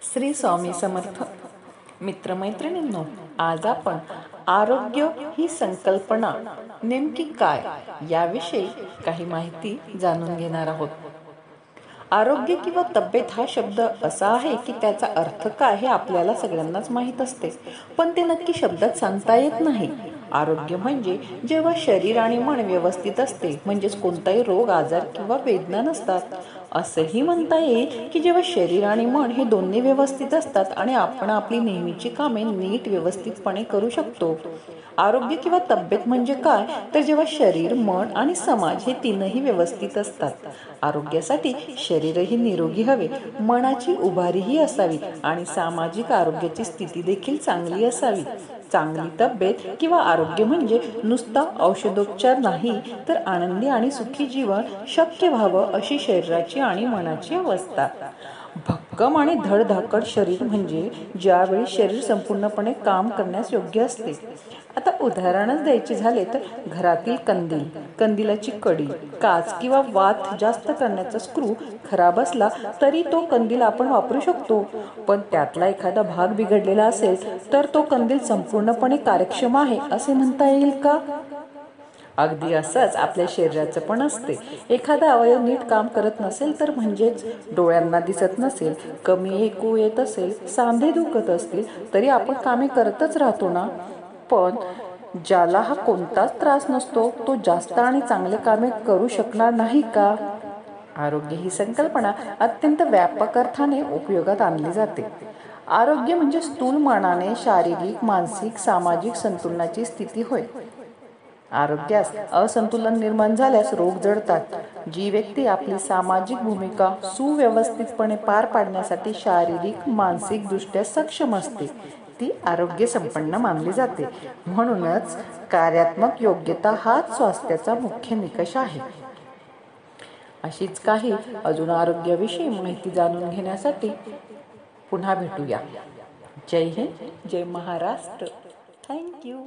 श्री स्वामी समर्थ. मित्रमैत्रिणींनो, आज आपण आरोग्य ही संकल्पना नेमकी काय याविषयी काही माहिती जाणून घेणार आहोत. आरोग्य किंवा तब्येत हा शब्द असा आहे की त्याचा अर्थ काय हे आपल्याला सगळ्यांनाच माहीत असते, पण ते नक्की शब्दात सांगता येत नाही. आरोग्य म्हणजे जेव्हा शरीर आणि मन व्यवस्थित असते, म्हणजेच कोणताही रोग, आजार किंवा वेदना नसतात. असंही म्हणता येईल की जेव्हा शरीर आणि मन हे दोन्ही व्यवस्थित असतात आणि आपण आपली नेहमीची कामे नीट व्यवस्थितपणे करू शकतो. आरोग्य किंवा तब्येत म्हणजे काय, तर जेव्हा शरीर, मन आणि समाज हे तीनही व्यवस्थित असतात. आरोग्यासाठी शरीरही निरोगी हवे, मनाची उभारीही असावी आणि सामाजिक आरोग्याची स्थिती देखील चांगली असावी. चांगली तब्येत किंवा आरोग्य म्हणजे नुसता औषधोपचार नाही, तर आनंदी आणि सुखी जीवन शक्य व्हावं अशी शरीराची आणि मनाची अवस्था. भक्कम आणि धडधाकट शरीर म्हणजे ज्यावेळी शरीर संपूर्णपणे काम करण्यास योग्य असते. आता उदाहरणच द्यायचे झाले तर घरातील कंदिलाची कडी, काच किंवा वात जास्त करण्याचा स्क्रू खराब असला तरी तो कंदील आपण वापरू शकतो, पण त्यातला एखादा भाग बिघडलेला असेल तर तो कंदील संपूर्णपणे कार्यक्षम आहे असे म्हणता येईल का? अगदी असंच आपल्या शरीराचं पण असते. एखादा अवयव नीट काम करत नसेल तर, म्हणजेच डोळ्यांना दिसत नसेल, कमी ऐकू येत असेल, सांधे दुखत असतील, तरी आपण कामे करतच राहतो ना. पण ज्याला हा कोणताच त्रास नसतो तो जास्त आणि चांगले कामे करू शकणार नाही का? आरोग्य ही संकल्पना अत्यंत व्यापक अर्थाने उपयोगात आणली जाते. आरोग्य म्हणजे स्थूल मनाने शारीरिक, मानसिक, सामाजिक संतुलनाची स्थिती होय. आरोग्यास असंतुलन निर्माण झाल्यास रोग जडतात. जी व्यक्ती आपली सामाजिक भूमिका सुव्यवस्थितपणे पार पाडण्यासाठी शारीरिक, मानसिक दृष्ट्या सक्षम असते, ती आरोग्य संपन्न मानली जाते. म्हणूनच कार्यात्मक योग्यता हाच स्वास्थ्याचा मुख्य निकष आहे. अशीच काही अजून आरोग्याविषयी माहिती जाणून घेण्यासाठी पुन्हा भेटूया. जय हिंद, जय महाराष्ट्र. थँक्यू.